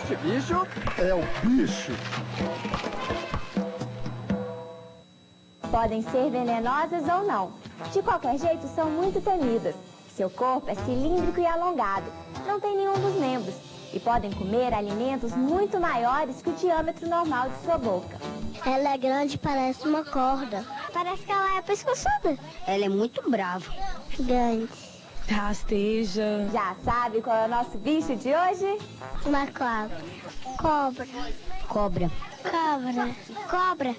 Este bicho é o bicho. Podem ser venenosas ou não. De qualquer jeito, são muito temidas. Seu corpo é cilíndrico e alongado. Não tem nenhum dos membros. E podem comer alimentos muito maiores que o diâmetro normal de sua boca. Ela é grande, parece uma corda. Parece que ela é pescoçuda. Ela é muito brava. Grande. Rasteja. Já sabe qual é o nosso bicho de hoje? Uma cobra. Cobra. Cobra. Cobra. Cobra.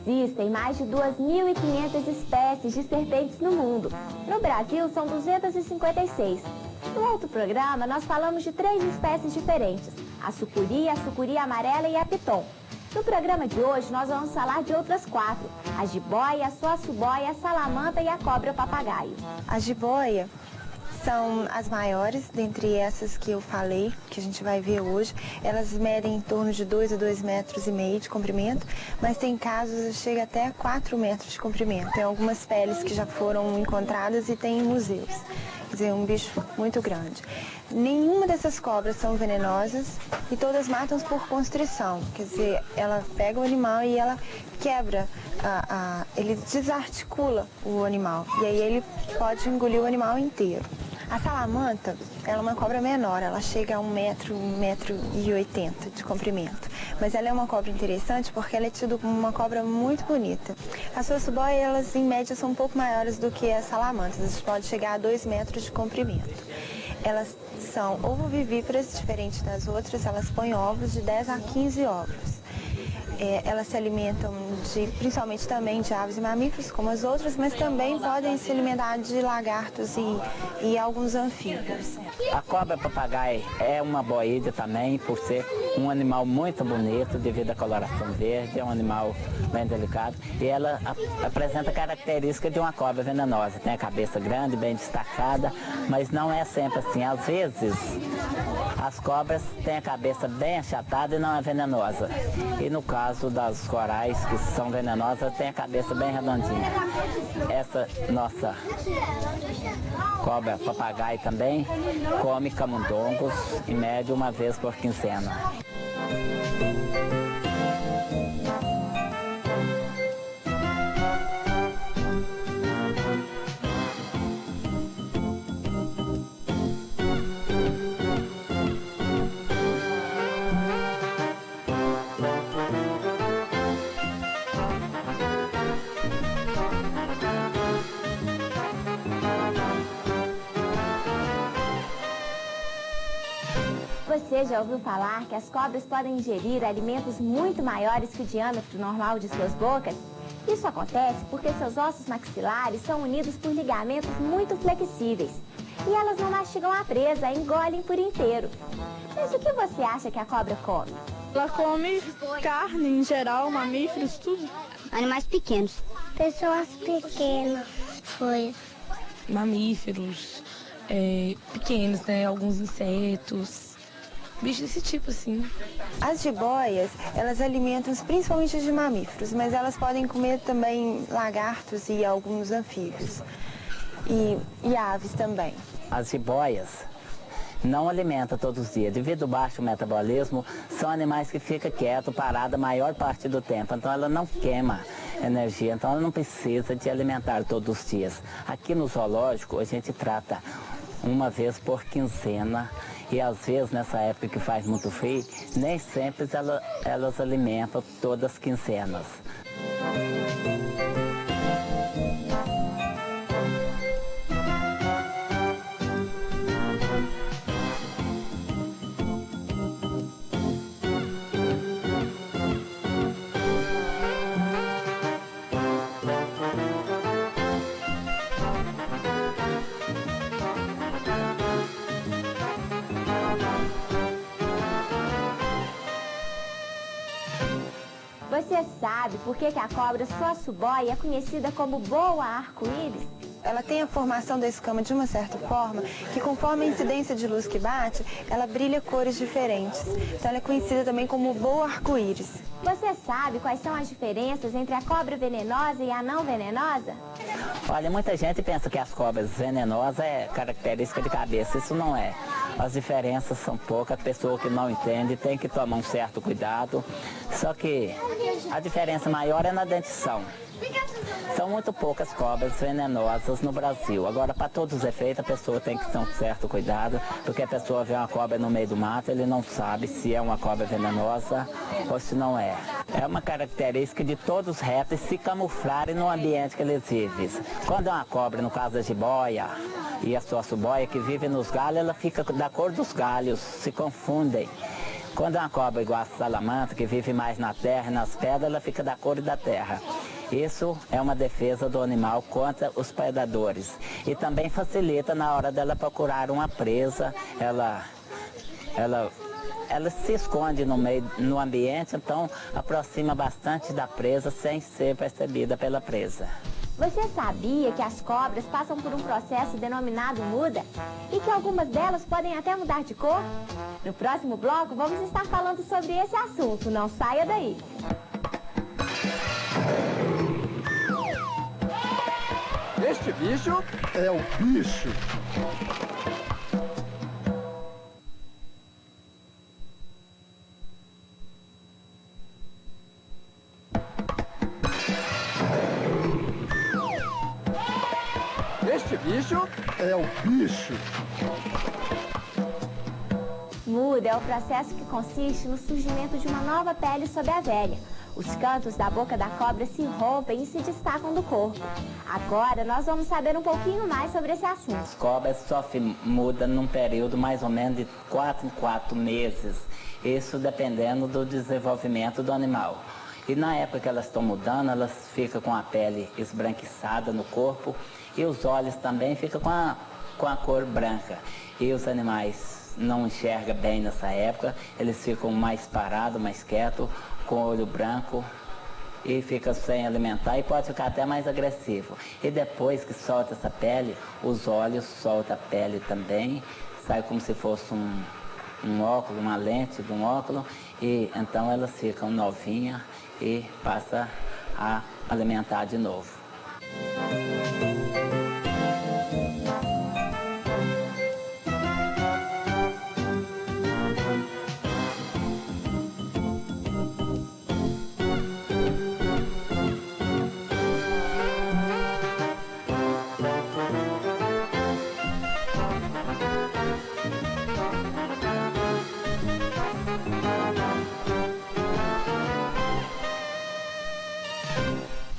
Existem mais de 2.500 espécies de serpentes no mundo. No Brasil, são 256. No outro programa, nós falamos de 3 espécies diferentes: a sucuri amarela e a piton. No programa de hoje, nós vamos falar de outras 4: a jiboia, a suaçuboia, a salamanta e a cobra-papagaio. A jiboia são as maiores dentre essas que eu falei, que a gente vai ver hoje. Elas medem em torno de 2 a 2,5 metros de comprimento, mas tem casos que chega até 4 metros de comprimento. Tem algumas peles que já foram encontradas e tem em museus. Quer dizer, um bicho muito grande. Nenhuma dessas cobras são venenosas e todas matam por constrição. Quer dizer, ela pega o animal e ela quebra, ele desarticula o animal e aí ele pode engolir o animal inteiro. A salamanta, ela é uma cobra menor, ela chega a 1 metro, 1,80 m de comprimento. Mas ela é uma cobra interessante porque ela é tida como uma cobra muito bonita. As suaçuboia, elas em média são um pouco maiores do que as salamantas, elas podem chegar a 2 metros de comprimento. Elas são ovovivíparas, diferente das outras, elas põem ovos de 10 a 15 ovos. Elas se alimentam principalmente também de aves e mamíferos, como as outras, mas também podem se alimentar de lagartos e alguns anfíbios. A cobra-papagaio é uma boídea também, por ser um animal muito bonito, devido à coloração verde, é um animal bem delicado. E ela apresenta a característica de uma cobra venenosa. Tem a cabeça grande, bem destacada, mas não é sempre assim. Às vezes, as cobras têm a cabeça bem achatada e não é venenosa. E no caso das corais, que são venenosas, tem a cabeça bem redondinha. Essa nossa cobra-papagaio também come camundongos, em média 1 vez por quinzena. Você já ouviu falar que as cobras podem ingerir alimentos muito maiores que o diâmetro normal de suas bocas? Isso acontece porque seus ossos maxilares são unidos por ligamentos muito flexíveis. E elas não mastigam a presa, engolem por inteiro. Mas o que você acha que a cobra come? Ela come carne em geral, mamíferos, tudo. Animais pequenos. Pessoas pequenas. Foi. Mamíferos, pequenos, né? Alguns insetos. Bicho desse tipo, assim. As jiboias, elas alimentam-se principalmente de mamíferos, mas elas podem comer também lagartos e alguns anfíbios. E aves também. As jiboias não alimentam todos os dias. Devido ao baixo metabolismo, são animais que ficam quietos, parados a maior parte do tempo. Então ela não queima energia, então ela não precisa de alimentar todos os dias. Aqui no zoológico a gente trata 1 vez por quinzena. E às vezes, nessa época que faz muito frio, nem sempre elas alimentam todas as quinzenas. Você sabe por que a cobra sua-suboia é conhecida como boa arco-íris? Ela tem a formação da escama de uma certa forma que, conforme a incidência de luz que bate, ela brilha cores diferentes. Então ela é conhecida também como boa arco-íris. Você sabe quais são as diferenças entre a cobra venenosa e a não venenosa? Olha, muita gente pensa que as cobras venenosas é característica de cabeça. Isso não é. As diferenças são poucas, a pessoa que não entende tem que tomar um certo cuidado. Só que a diferença maior é na dentição. São muito poucas cobras venenosas no Brasil. Agora, para todos os efeitos, a pessoa tem que ter um certo cuidado, porque a pessoa vê uma cobra no meio do mato, ele não sabe se é uma cobra venenosa ou se não é. É uma característica de todos os répteis se camuflarem no ambiente que eles vivem. Quando é uma cobra, no caso da jiboia e a sua-suboia, que vive nos galhos, ela fica da cor dos galhos, se confundem. Quando é uma cobra igual a salamandra, que vive mais na terra e nas pedras, ela fica da cor da terra. Isso é uma defesa do animal contra os predadores. E também facilita na hora dela procurar uma presa. Ela se esconde no ambiente, então aproxima bastante da presa sem ser percebida pela presa. Você sabia que as cobras passam por um processo denominado muda? E que algumas delas podem até mudar de cor? No próximo bloco vamos estar falando sobre esse assunto. Não saia daí! Este bicho é o bicho. Este bicho é o bicho. Muda é o processo que consiste no surgimento de uma nova pele sobre a velha. Os cantos da boca da cobra se rompem e se destacam do corpo. Agora nós vamos saber um pouquinho mais sobre esse assunto. As cobras sofrem muda num período mais ou menos de 4 em 4 meses. Isso dependendo do desenvolvimento do animal. E na época que elas estão mudando, elas ficam com a pele esbranquiçada no corpo e os olhos também ficam com a cor branca. E os animais não enxergam bem nessa época, eles ficam mais parados, mais quietos, com o olho branco e fica sem alimentar e pode ficar até mais agressivo. E depois que solta essa pele, os olhos soltam a pele também, sai como se fosse um óculos, uma lente de um óculos, e então elas ficam novinhas e passa a alimentar de novo.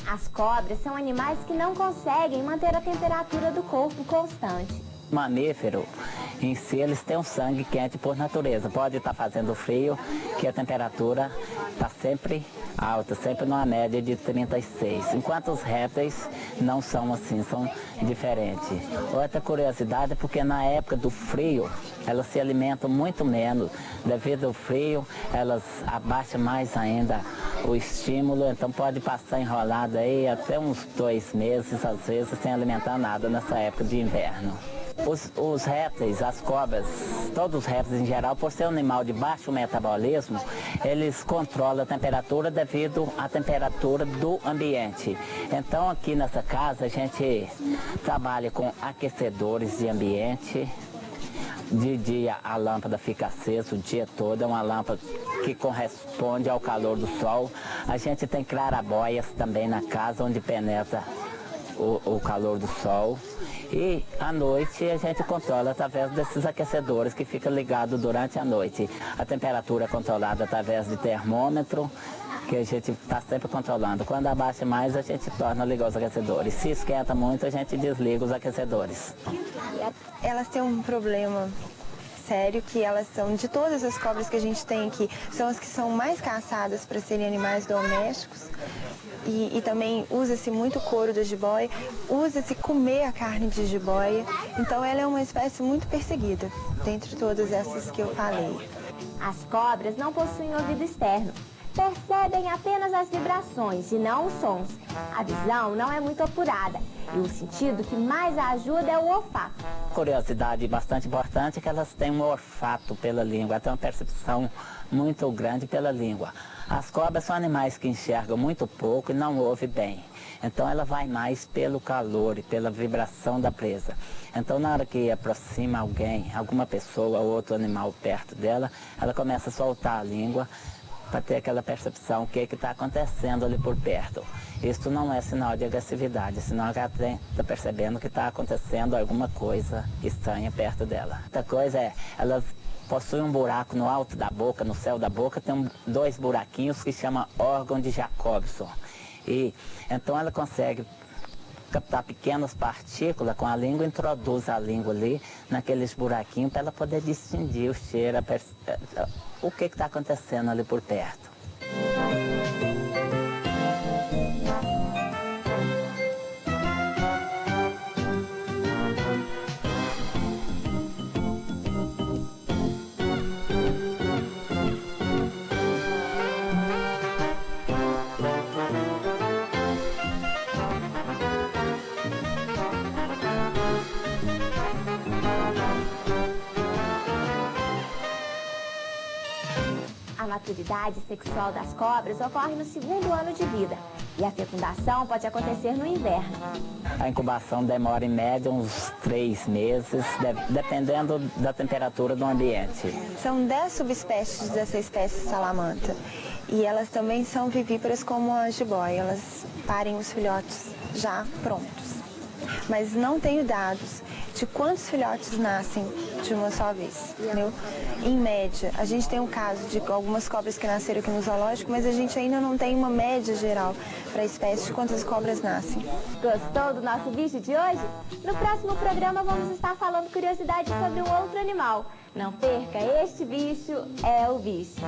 As cobras são animais que não conseguem manter a temperatura do corpo constante. O mamífero, em si, eles têm um sangue quente por natureza. Pode estar fazendo frio, que a temperatura está sempre alta, sempre numa média de 36. Enquanto os répteis não são assim, são diferentes. Outra curiosidade é porque na época do frio, elas se alimentam muito menos. Devido ao frio, elas abaixam mais ainda o estímulo, então pode passar enrolado aí até uns 2 meses, às vezes, sem alimentar nada nessa época de inverno. Os répteis, as cobras, todos os répteis em geral, por ser um animal de baixo metabolismo, eles controlam a temperatura devido à temperatura do ambiente. Então aqui nessa casa a gente trabalha com aquecedores de ambiente. De dia a lâmpada fica acesa o dia todo, é uma lâmpada que corresponde ao calor do sol. A gente tem clarabóias também na casa onde penetra o calor do sol. E à noite a gente controla através desses aquecedores que ficam ligados durante a noite. A temperatura é controlada através de termômetro, que a gente está sempre controlando. Quando abaixa mais, a gente torna a ligar os aquecedores. Se esquenta muito, a gente desliga os aquecedores. Elas têm um problema sério, que elas são, de todas as cobras que a gente tem aqui, são as que são mais caçadas para serem animais domésticos. E também usa-se muito couro da jiboia, usa-se comer a carne de jiboia. Então ela é uma espécie muito perseguida, dentre todas essas que eu falei. As cobras não possuem ouvido externo. percebem apenas as vibrações e não os sons. A visão não é muito apurada e o sentido que mais ajuda é o olfato. Curiosidade bastante importante é que elas têm um olfato pela língua, têm uma percepção muito grande pela língua. As cobras são animais que enxergam muito pouco e não ouvem bem. Então ela vai mais pelo calor e pela vibração da presa. Então na hora que aproxima alguém, alguma pessoa ou outro animal perto dela, ela começa a soltar a língua para ter aquela percepção, o que está acontecendo ali por perto. Isso não é sinal de agressividade, é sinal que ela está percebendo que está acontecendo alguma coisa estranha perto dela. Outra coisa é, elas possuem um buraco no alto da boca, no céu da boca, tem dois buraquinhos que chama órgão de Jacobson. E então ela consegue captar pequenas partículas com a língua, introduz a língua ali naqueles buraquinhos para ela poder distinguir o cheiro, o que está acontecendo ali por perto. A maturidade sexual das cobras ocorre no segundo ano de vida e a fecundação pode acontecer no inverno. A incubação demora em média uns 3 meses, dependendo da temperatura do ambiente. São 10 subespécies dessa espécie salamanta e elas também são vivíparas como a jiboia, elas parem os filhotes já prontos. Mas não tenho dados de quantos filhotes nascem de uma só vez, entendeu? Em média, a gente tem um caso de algumas cobras que nasceram aqui no zoológico, mas a gente ainda não tem uma média geral para a espécie de quantas cobras nascem. Gostou do nosso bicho de hoje? No próximo programa vamos estar falando curiosidades sobre um outro animal. Não perca, este bicho é o bicho.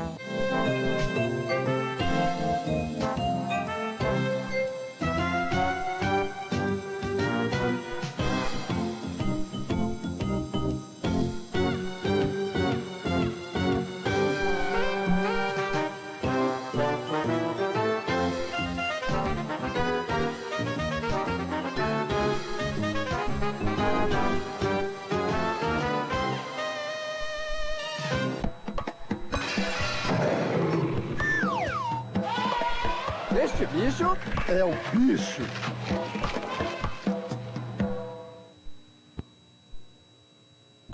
Este bicho é o bicho.